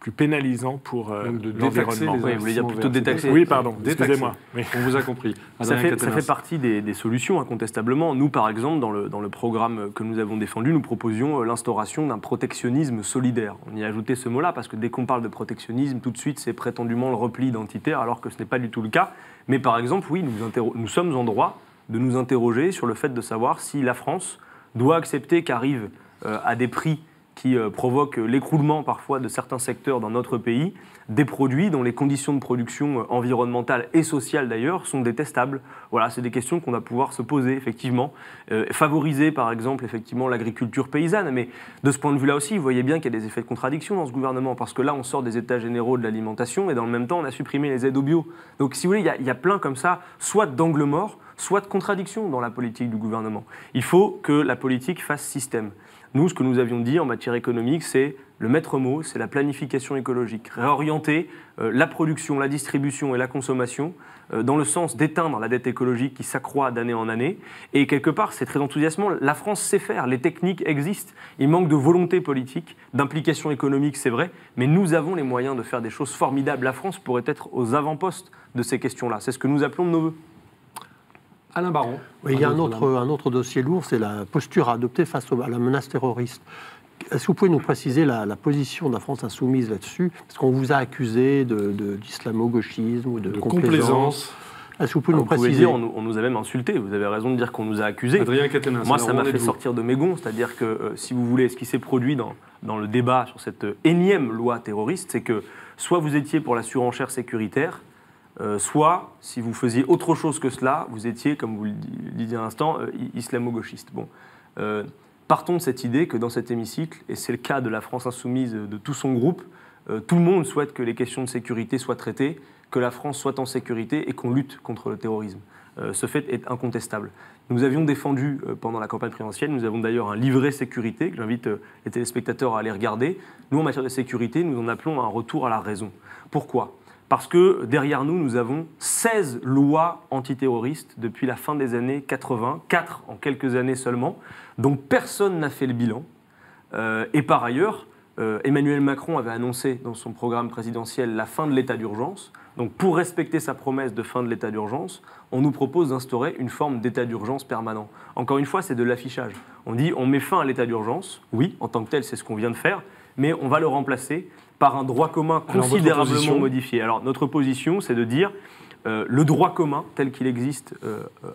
plus pénalisant pour l'environnement. Oui, vous voulez dire plutôt détaxer. Oui, pardon, excusez-moi. Oui. On vous a compris. Ça fait partie des solutions, incontestablement. Nous, par exemple, dans le programme que nous avons défendu, nous proposions l'instauration d'un protectionnisme solidaire. On y a ajouté ce mot-là, parce que dès qu'on parle de protectionnisme, tout de suite, c'est prétendument le repli identitaire, alors que ce n'est pas du tout le cas. Mais par exemple, oui, nous sommes en droit de nous interroger sur le fait de savoir si la France doit accepter qu'arrive à des prix qui provoquent l'écroulement parfois de certains secteurs dans notre pays, des produits dont les conditions de production environnementales et sociales d'ailleurs sont détestables. Voilà, c'est des questions qu'on va pouvoir se poser effectivement. Favoriser par exemple effectivement l'agriculture paysanne, mais de ce point de vue-là aussi, vous voyez bien qu'il y a des effets de contradiction dans ce gouvernement, parce que là on sort des états généraux de l'alimentation et dans le même temps on a supprimé les aides au bio. Donc si vous voulez, il y a plein comme ça, soit d'angles morts, soit de contradictions dans la politique du gouvernement. Il faut que la politique fasse système. Nous, ce que nous avions dit en matière économique, c'est le maître mot, c'est la planification écologique. Réorienter la production, la distribution et la consommation dans le sens d'éteindre la dette écologique qui s'accroît d'année en année. Et quelque part, c'est très enthousiasmant. La France sait faire, les techniques existent. Il manque de volonté politique, d'implication économique, c'est vrai, mais nous avons les moyens de faire des choses formidables. La France pourrait être aux avant-postes de ces questions-là. C'est ce que nous appelons de nos voeux. Alain Baron. Oui, il y a un autre dossier lourd, c'est la posture à adopter face à la menace terroriste. Est-ce que vous pouvez nous préciser la position de la France insoumise là-dessus? Parce qu'on vous a accusé d'islamo-gauchisme ou de complaisance. Est-ce que vous pouvez nous préciser? On nous a même insultés. Vous avez raison de dire qu'on nous a accusés. Adrien Quatennens. Moi, ça m'a fait sortir de mes gonds. C'est-à-dire que, si vous voulez, ce qui s'est produit dans le débat sur cette énième loi terroriste, c'est que soit vous étiez pour la surenchère sécuritaire, soit, si vous faisiez autre chose que cela, vous étiez, comme vous le disiez à l'instant, islamo-gauchiste. Bon. Partons de cette idée que dans cet hémicycle, et c'est le cas de la France insoumise, de tout son groupe, tout le monde souhaite que les questions de sécurité soient traitées, que la France soit en sécurité et qu'on lutte contre le terrorisme. Ce fait est incontestable. Nous avions défendu pendant la campagne présidentielle, nous avons d'ailleurs un livret sécurité que j'invite les téléspectateurs à aller regarder. Nous, en matière de sécurité, nous en appelons un retour à la raison. Pourquoi ? Parce que derrière nous, nous avons 16 lois antiterroristes depuis la fin des années 80, 4 en quelques années seulement, dont personne n'a fait le bilan. Et par ailleurs, Emmanuel Macron avait annoncé dans son programme présidentiel la fin de l'état d'urgence. Donc pour respecter sa promesse de fin de l'état d'urgence, on nous propose d'instaurer une forme d'état d'urgence permanent. Encore une fois, c'est de l'affichage. On dit on met fin à l'état d'urgence, oui, en tant que tel, c'est ce qu'on vient de faire, mais on va le remplacer par un droit commun considérablement modifié. Alors notre position, c'est de dire le droit commun tel qu'il existe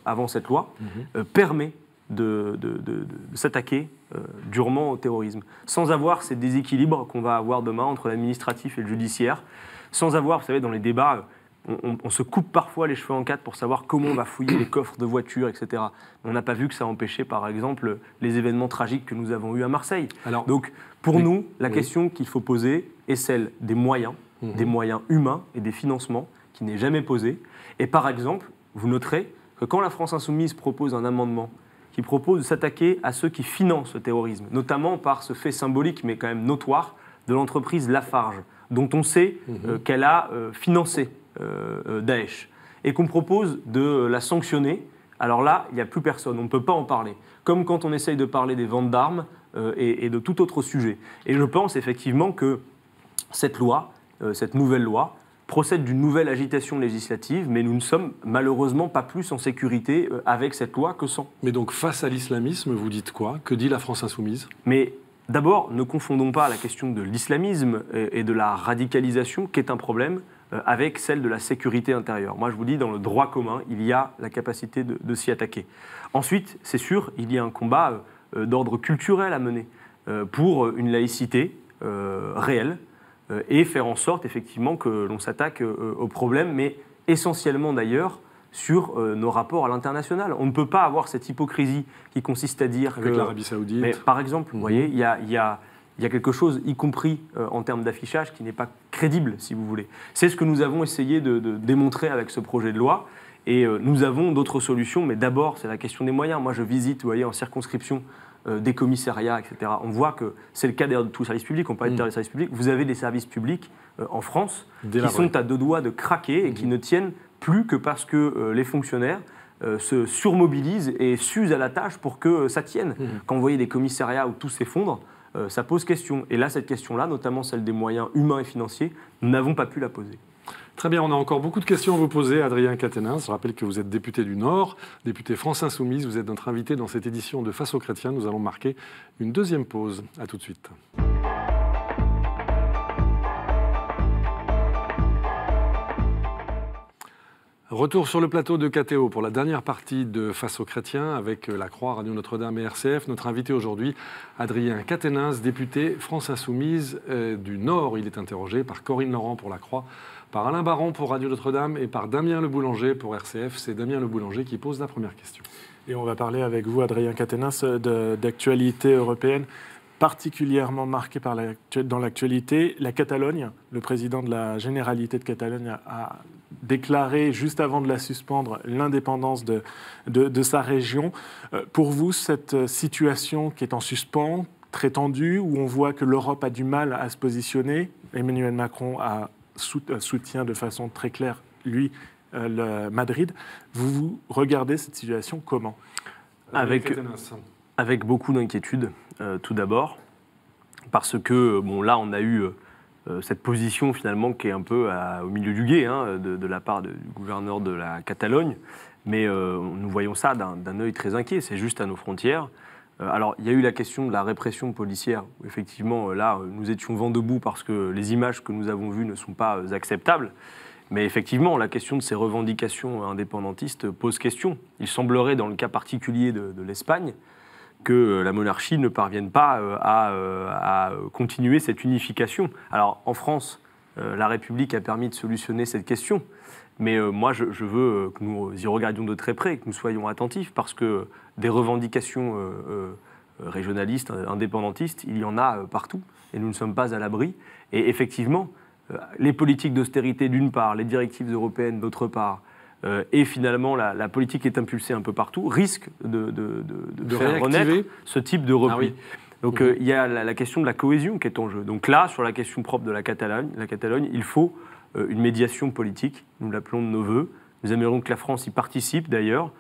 avant cette loi permet de s'attaquer durement au terrorisme, sans avoir ces déséquilibres qu'on va avoir demain entre l'administratif et le judiciaire, sans avoir, vous savez, dans les débats, on se coupe parfois les cheveux en quatre pour savoir comment on va fouiller les coffres de voitures, etc. On n'a pas vu que ça empêchait, par exemple, les événements tragiques que nous avons eus à Marseille. Alors, donc, pour nous, la question qu'il faut poser est celle des moyens humains et des financements, qui n'est jamais posée. Et par exemple, vous noterez que quand la France insoumise propose un amendement qui propose de s'attaquer à ceux qui financent le terrorisme, notamment par ce fait symbolique, mais quand même notoire, de l'entreprise Lafarge, dont on sait qu'elle a financé Daesh, et qu'on propose de la sanctionner, alors là, il n'y a plus personne, on ne peut pas en parler. Comme quand on essaye de parler des ventes d'armes et de tout autre sujet. Et je pense effectivement que cette loi, cette nouvelle loi, procède d'une nouvelle agitation législative, mais nous ne sommes malheureusement pas plus en sécurité avec cette loi que sans. Mais donc face à l'islamisme, vous dites quoi? Que dit la France insoumise? Mais d'abord, ne confondons pas la question de l'islamisme et de la radicalisation, qui est un problème, avec celle de la sécurité intérieure. Moi, je vous dis, dans le droit commun, il y a la capacité de s'y attaquer. Ensuite, c'est sûr, il y a un combat d'ordre culturel à mener pour une laïcité réelle et faire en sorte, effectivement, que l'on s'attaque aux problèmes, mais essentiellement, d'ailleurs, sur nos rapports à l'international. On ne peut pas avoir cette hypocrisie qui consiste à dire avec l'Arabie Saoudite. Mais, par exemple, vous voyez, il y a quelque chose, y compris en termes d'affichage, qui n'est pas crédible, si vous voulez. C'est ce que nous avons essayé de démontrer avec ce projet de loi. Et nous avons d'autres solutions, mais d'abord, c'est la question des moyens. Moi, je visite, vous voyez, en circonscription, des commissariats, etc. On voit que c'est le cas d'ailleurs de tous les services publics. On parlait de services publics. Vous avez des services publics en France qui sont à deux doigts de craquer et qui ne tiennent plus que parce que les fonctionnaires se surmobilisent et s'usent à la tâche pour que ça tienne. Quand vous voyez des commissariats où tout s'effondre, ça pose question. Et là, cette question-là, notamment celle des moyens humains et financiers, nous n'avons pas pu la poser. Très bien, on a encore beaucoup de questions à vous poser, Adrien Quatennens. Je rappelle que vous êtes député du Nord, député France Insoumise. Vous êtes notre invité dans cette édition de Face aux chrétiens. Nous allons marquer une deuxième pause. À tout de suite. Retour sur le plateau de KTO pour la dernière partie de Face aux chrétiens avec La Croix, Radio Notre-Dame et RCF. Notre invité aujourd'hui, Adrien Quatennens, député France Insoumise du Nord. Il est interrogé par Corinne Laurent pour La Croix, par Alain Baron pour Radio Notre-Dame et par Damien Le Boulanger pour RCF. C'est Damien Le Boulanger qui pose la première question. Et on va parler avec vous, Adrien Quatennens, d'actualité européenne particulièrement marquée dans l'actualité. La Catalogne, le président de la Généralité de Catalogne a déclaré, juste avant de la suspendre, l'indépendance de sa région. Pour vous, cette situation qui est en suspens, très tendue, où on voit que l'Europe a du mal à se positionner, Emmanuel Macron soutient de façon très claire, lui, Madrid. Vous regardez cette situation comment ? Avec beaucoup d'inquiétude, tout d'abord, parce que, là, on a eu cette position, finalement, qui est un peu au milieu du gué, de la part du gouverneur de la Catalogne, mais nous voyons ça d'un œil très inquiet, c'est juste à nos frontières. Alors, il y a eu la question de la répression policière, où effectivement, là, nous étions vent debout parce que les images que nous avons vues ne sont pas acceptables. Mais effectivement, la question de ces revendications indépendantistes pose question. Il semblerait, dans le cas particulier de l'Espagne, que la monarchie ne parvienne pas à continuer cette unification. Alors, en France, la République a permis de solutionner cette question. Mais moi, je veux que nous y regardions de très près, que nous soyons attentifs, parce que des revendications régionalistes, indépendantistes, il y en a partout, et nous ne sommes pas à l'abri. Et effectivement, les politiques d'austérité d'une part, les directives européennes d'autre part, et finalement la politique est impulsée un peu partout, risquent de faire renaître ce type de repli. Ah oui. Donc il y a la question de la cohésion qui est en jeu. Donc là, sur la question propre de la Catalogne, il faut une médiation politique, nous l'appelons de nos voeux. Nous aimerions que la France y participe d'ailleurs,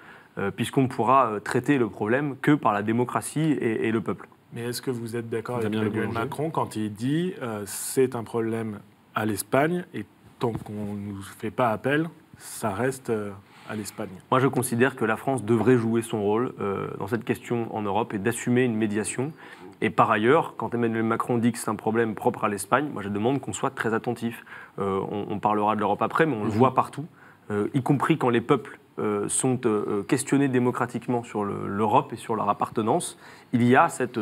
puisqu'on ne pourra traiter le problème que par la démocratie et le peuple. Mais est-ce que vous êtes d'accord avec Emmanuel Macron quand il dit c'est un problème à l'Espagne et tant qu'on ne nous fait pas appel, ça reste à l'Espagne? Moi, je considère que la France devrait jouer son rôle dans cette question en Europe et d'assumer une médiation. Et par ailleurs, quand Emmanuel Macron dit que c'est un problème propre à l'Espagne, moi je demande qu'on soit très attentif. On parlera de l'Europe après, mais on le voit partout, y compris quand les peuples sont questionnés démocratiquement sur l'Europe et sur leur appartenance. Il y a cette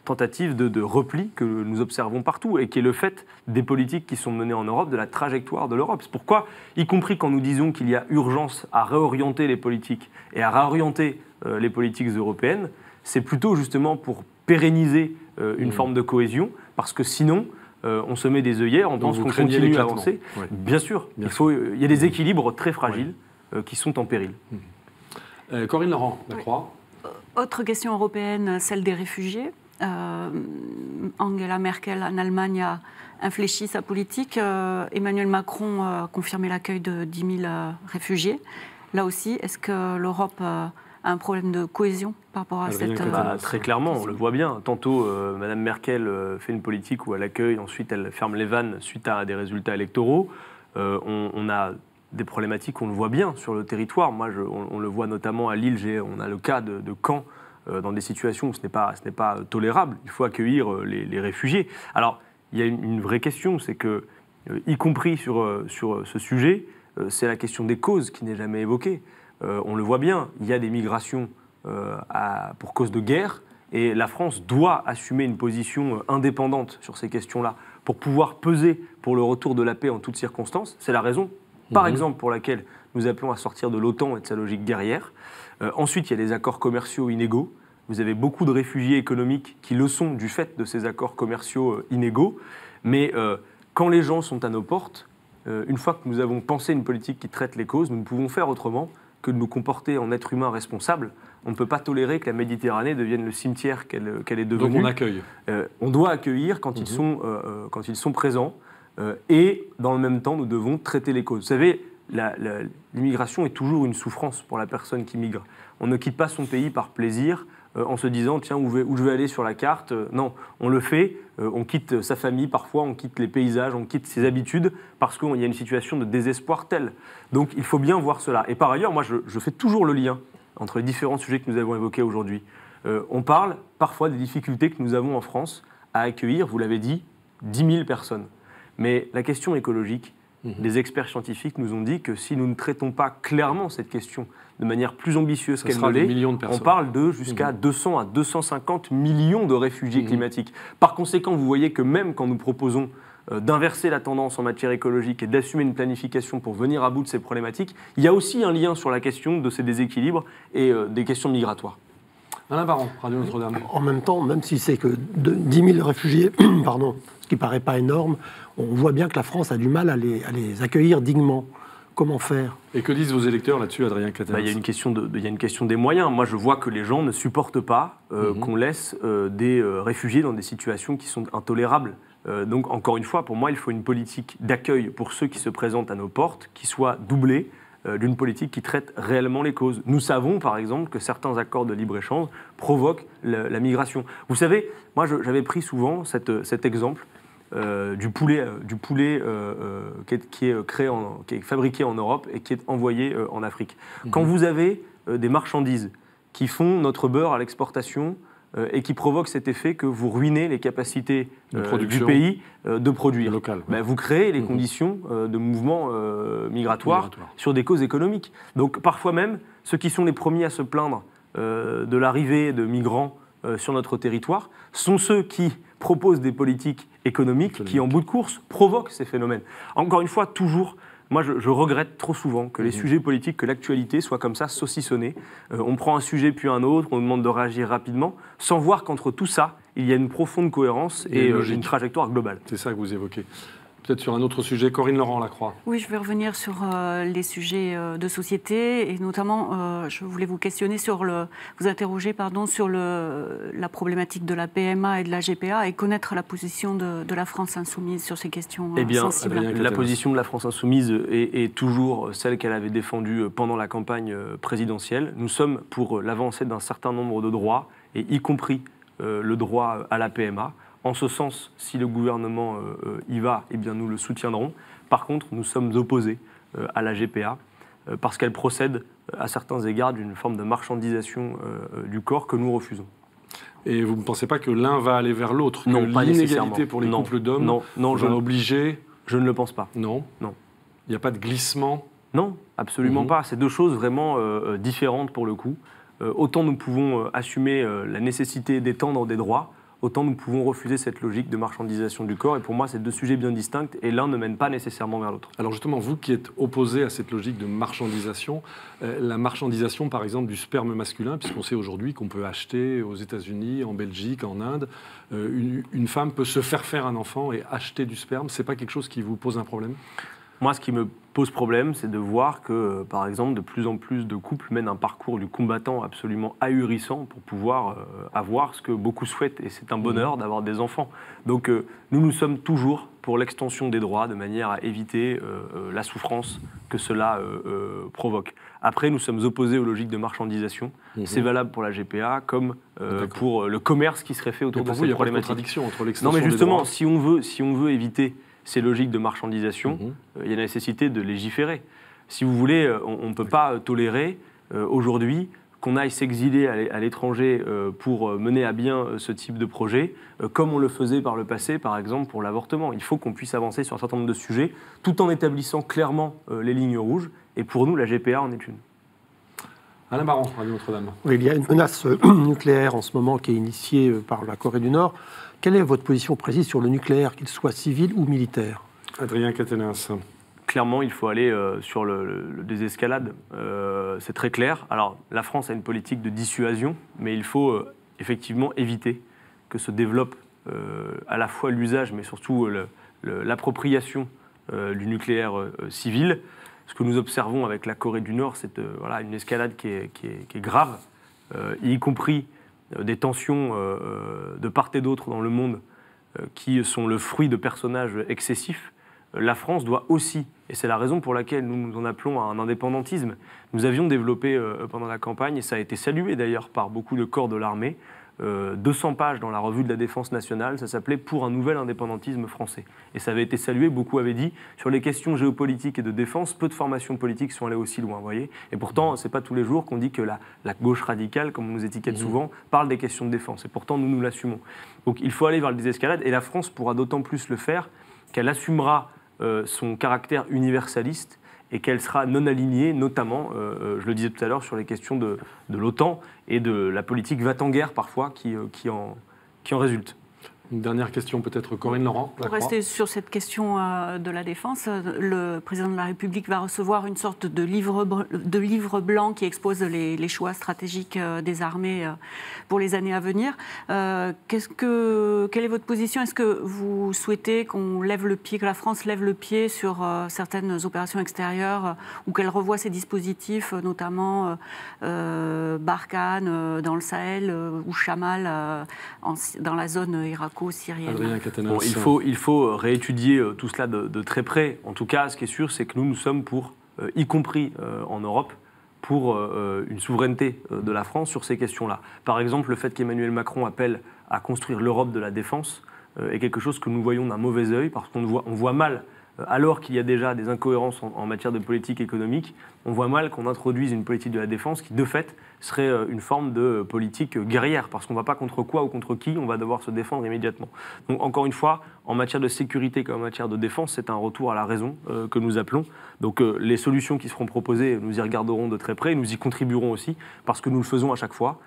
tentative de repli que nous observons partout et qui est le fait des politiques qui sont menées en Europe, de la trajectoire de l'Europe. C'est pourquoi, y compris quand nous disons qu'il y a urgence à réorienter les politiques et à réorienter les politiques européennes, c'est plutôt justement pour pérenniser une forme de cohésion, parce que sinon, on se met des œillères, on pense qu'on continue à avancer. Ouais. Bien sûr, il y a des équilibres très fragiles qui sont en péril. Corinne Laurent, La Croix. Autre question européenne, celle des réfugiés. Angela Merkel en Allemagne a infléchi sa politique. Emmanuel Macron a confirmé l'accueil de 10 000 réfugiés. Là aussi, est-ce que l'Europe a un problème de cohésion par rapport à cette... Très clairement, on le voit bien. Tantôt, Mme Merkel fait une politique où elle accueille, ensuite elle ferme les vannes suite à des résultats électoraux. On a des problématiques, on le voit bien sur le territoire. Moi, on le voit notamment à Lille. On a le cas de Caen, dans des situations où ce n'est pas tolérable. Il faut accueillir les réfugiés. Alors, il y a une vraie question, c'est que, y compris sur ce sujet, c'est la question des causes qui n'est jamais évoquée. On le voit bien, il y a des migrations pour cause de guerre, et la France doit assumer une position indépendante sur ces questions-là pour pouvoir peser pour le retour de la paix en toutes circonstances. C'est la raison, par exemple, pour laquelle nous appelons à sortir de l'OTAN et de sa logique guerrière. Ensuite, il y a les accords commerciaux inégaux. Vous avez beaucoup de réfugiés économiques qui le sont du fait de ces accords commerciaux inégaux. Mais quand les gens sont à nos portes, une fois que nous avons pensé une politique qui traite les causes, nous ne pouvons faire autrement que de nous comporter en êtres humains responsables. On ne peut pas tolérer que la Méditerranée devienne le cimetière qu'elle est devenue. Donc on accueille. On doit accueillir quand ils sont présents. Et dans le même temps, nous devons traiter les causes. Vous savez, l'immigration est toujours une souffrance pour la personne qui migre. On ne quitte pas son pays par plaisir, en se disant tiens où je vais aller sur la carte. Non, on le fait, on quitte sa famille parfois, on quitte les paysages, on quitte ses habitudes parce qu'il y a une situation de désespoir telle. Donc il faut bien voir cela. Et par ailleurs, moi je fais toujours le lien entre les différents sujets que nous avons évoqués aujourd'hui. On parle parfois des difficultés que nous avons en France à accueillir, vous l'avez dit, 10 000 personnes. Mais la question écologique, les experts scientifiques nous ont dit que si nous ne traitons pas clairement cette question de manière plus ambitieuse qu'elle ne l'est, on parle de jusqu'à 200 à 250 millions de réfugiés climatiques. Par conséquent, vous voyez que même quand nous proposons d'inverser la tendance en matière écologique et d'assumer une planification pour venir à bout de ces problématiques, il y a aussi un lien sur la question de ces déséquilibres et des questions migratoires. Alain Baron, Radio Notre-Dame. En même temps, même si c'est que 10 000 réfugiés, pardon, ce qui ne paraît pas énorme, on voit bien que la France a du mal à les accueillir dignement. Comment faire? Et que disent vos électeurs là-dessus, Adrien Quatennens? Il y a une question des moyens. Moi, je vois que les gens ne supportent pas qu'on laisse des réfugiés dans des situations qui sont intolérables. Donc, encore une fois, pour moi, il faut une politique d'accueil pour ceux qui se présentent à nos portes, qui soit doublée d'une politique qui traite réellement les causes. Nous savons, par exemple, que certains accords de libre-échange provoquent la migration. Vous savez, moi, j'avais pris souvent cet exemple du poulet qui est fabriqué en Europe et qui est envoyé en Afrique. Quand vous avez des marchandises qui font notre beurre à l'exportation et qui provoquent cet effet que vous ruinez les capacités du pays de produire, local, vous créez les conditions de mouvement migratoire sur des causes économiques. Donc parfois même, ceux qui sont les premiers à se plaindre de l'arrivée de migrants sur notre territoire sont ceux qui proposent des politiques économiques qui, en bout de course, provoquent ces phénomènes. Encore une fois, toujours, moi je regrette trop souvent que les sujets politiques, que l'actualité soit comme ça saucissonnée. On prend un sujet puis un autre, on demande de réagir rapidement, sans voir qu'entre tout ça, il y a une profonde cohérence et une trajectoire globale. C'est ça que vous évoquez. Peut-être sur un autre sujet, Corinne Laurent-Lacroix. Oui, je vais revenir sur les sujets de société et notamment, je voulais vous questionner vous interroger sur la problématique de la PMA et de la GPA et connaître la position de la France insoumise sur ces questions sensibles. La position de la France insoumise est toujours celle qu'elle avait défendue pendant la campagne présidentielle. Nous sommes pour l'avancée d'un certain nombre de droits, et y compris le droit à la PMA. En ce sens, si le gouvernement y va, eh bien nous le soutiendrons. Par contre, nous sommes opposés à la GPA parce qu'elle procède à certains égards d'une forme de marchandisation du corps que nous refusons. Et vous ne pensez pas que l'un va aller vers l'autre? Non, pas nécessairement. L'inégalité pour les couples d'hommes va obliger? Je ne le pense pas. Non. Il n'y a pas de glissement? Non, absolument pas. C'est deux choses vraiment différentes pour le coup. Autant nous pouvons assumer la nécessité d'étendre des droits, autant nous pouvons refuser cette logique de marchandisation du corps. Et pour moi, c'est deux sujets bien distincts et l'un ne mène pas nécessairement vers l'autre. Alors justement, vous qui êtes opposé à cette logique de marchandisation, la marchandisation par exemple du sperme masculin, puisqu'on sait aujourd'hui qu'on peut acheter aux États-Unis, en Belgique, en Inde, une femme peut se faire un enfant et acheter du sperme. C'est pas quelque chose qui vous pose un problème? Moi, ce qui me pose problème, c'est de voir que, par exemple, de plus en plus de couples mènent un parcours du combattant absolument ahurissant pour pouvoir avoir ce que beaucoup souhaitent. Et c'est un bonheur d'avoir des enfants. Donc, nous sommes toujours pour l'extension des droits de manière à éviter la souffrance que cela provoque. Après, nous sommes opposés aux logiques de marchandisation. C'est valable pour la GPA comme pour le commerce qui serait fait autour de cette problématique. Il y a pas de contradiction entre l'extension des droits. Non, mais justement, si on veut éviter ces logiques de marchandisation, il y a la nécessité de légiférer. Si vous voulez, on ne peut pas tolérer aujourd'hui qu'on aille s'exiler à l'étranger pour mener à bien ce type de projet, comme on le faisait par le passé, par exemple, pour l'avortement. Il faut qu'on puisse avancer sur un certain nombre de sujets, tout en établissant clairement les lignes rouges. Et pour nous, la GPA en est une. Alain Baron, Radio Notre-Dame. Oui, il y a une menace nucléaire en ce moment qui est initiée par la Corée du Nord. Quelle est votre position précise sur le nucléaire, qu'il soit civil ou militaire? Adrien Quatennens. Clairement, il faut aller sur le désescalade. C'est très clair. Alors, la France a une politique de dissuasion, mais il faut effectivement éviter que se développe à la fois l'usage, mais surtout l'appropriation du nucléaire civil. Ce que nous observons avec la Corée du Nord, c'est une escalade qui est grave, y compris des tensions de part et d'autre dans le monde qui sont le fruit de personnages excessifs. la France doit aussi, et c'est la raison pour laquelle nous en appelons à un indépendantisme, nous avions développé pendant la campagne, et ça a été salué d'ailleurs par beaucoup de corps de l'armée, 200 pages dans la revue de la Défense nationale, ça s'appelait « Pour un nouvel indépendantisme français ». Et ça avait été salué, beaucoup avaient dit, sur les questions géopolitiques et de défense, peu de formations politiques sont allées aussi loin, vous voyez. Et pourtant, ce n'est pas tous les jours qu'on dit que la gauche radicale, comme on nous étiquette souvent, parle des questions de défense. Et pourtant, nous l'assumons. Donc il faut aller vers le désescalade, et la France pourra d'autant plus le faire qu'elle assumera son caractère universaliste et qu'elle sera non alignée, notamment, je le disais tout à l'heure, sur les questions de l'OTAN et de la politique va-t-en-guerre parfois qui en résulte. Une dernière question peut-être, Corinne Laurent. Pour rester sur cette question de la défense, le président de la République va recevoir une sorte de livre blanc qui expose les choix stratégiques des armées pour les années à venir. Quelle est votre position? Est-ce que vous souhaitez qu'on lève le pied, que la France lève le pied sur certaines opérations extérieures ou qu'elle revoie ses dispositifs, notamment Barkhane dans le Sahel ou Chamal dans la zone irako-syrienne? Bon, il faut réétudier tout cela de très près. En tout cas, ce qui est sûr, c'est que nous sommes pour, y compris en Europe, pour une souveraineté de la France sur ces questions-là. Par exemple, le fait qu'Emmanuel Macron appelle à construire l'Europe de la défense est quelque chose que nous voyons d'un mauvais œil, parce qu'on voit mal, alors qu'il y a déjà des incohérences en matière de politique économique, on voit mal qu'on introduise une politique de la défense qui, de fait, serait une forme de politique guerrière, parce qu'on ne va pas contre quoi ou contre qui, on va devoir se défendre immédiatement. Donc, encore une fois, en matière de sécurité comme en matière de défense, c'est un retour à la raison que nous appelons. Donc, les solutions qui seront proposées, nous y regarderons de très près, et nous y contribuerons aussi, parce que nous le faisons à chaque fois.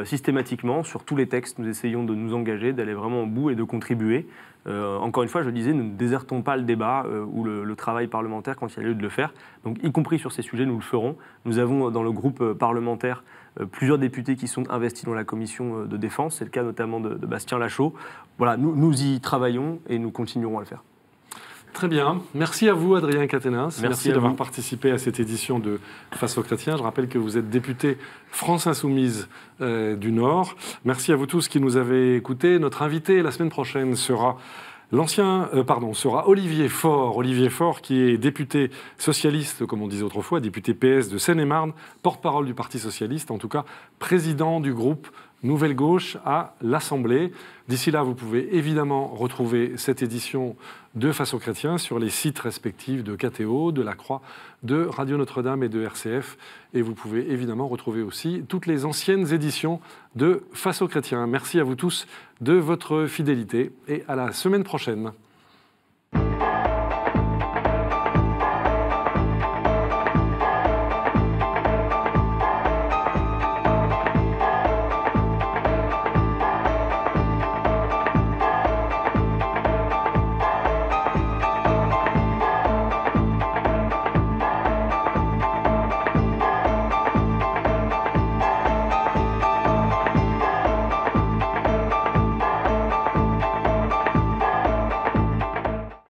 Systématiquement, sur tous les textes, nous essayons de nous engager, d'aller vraiment au bout et de contribuer. Encore une fois, je le disais, nous ne désertons pas le débat ou le travail parlementaire quand il y a lieu de le faire. Donc, y compris sur ces sujets, nous le ferons. Nous avons dans le groupe parlementaire plusieurs députés qui sont investis dans la commission de défense. C'est le cas notamment de Bastien Lachaud. Voilà, nous y travaillons et nous continuerons à le faire. Très bien. Merci à vous, Adrien Quatennens. Merci d'avoir participé à cette édition de Face aux Chrétiens. Je rappelle que vous êtes député France Insoumise du Nord. Merci à vous tous qui nous avez écoutés. Notre invité la semaine prochaine sera Olivier Faure. Olivier Faure, qui est député socialiste, comme on disait autrefois, député PS de Seine-et-Marne, porte-parole du Parti socialiste, en tout cas président du groupe Nouvelle Gauche à l'Assemblée. D'ici là, vous pouvez évidemment retrouver cette édition de Face aux Chrétiens sur les sites respectifs de KTO, de La Croix, de Radio Notre-Dame et de RCF. Et vous pouvez évidemment retrouver aussi toutes les anciennes éditions de Face aux Chrétiens. Merci à vous tous de votre fidélité et à la semaine prochaine.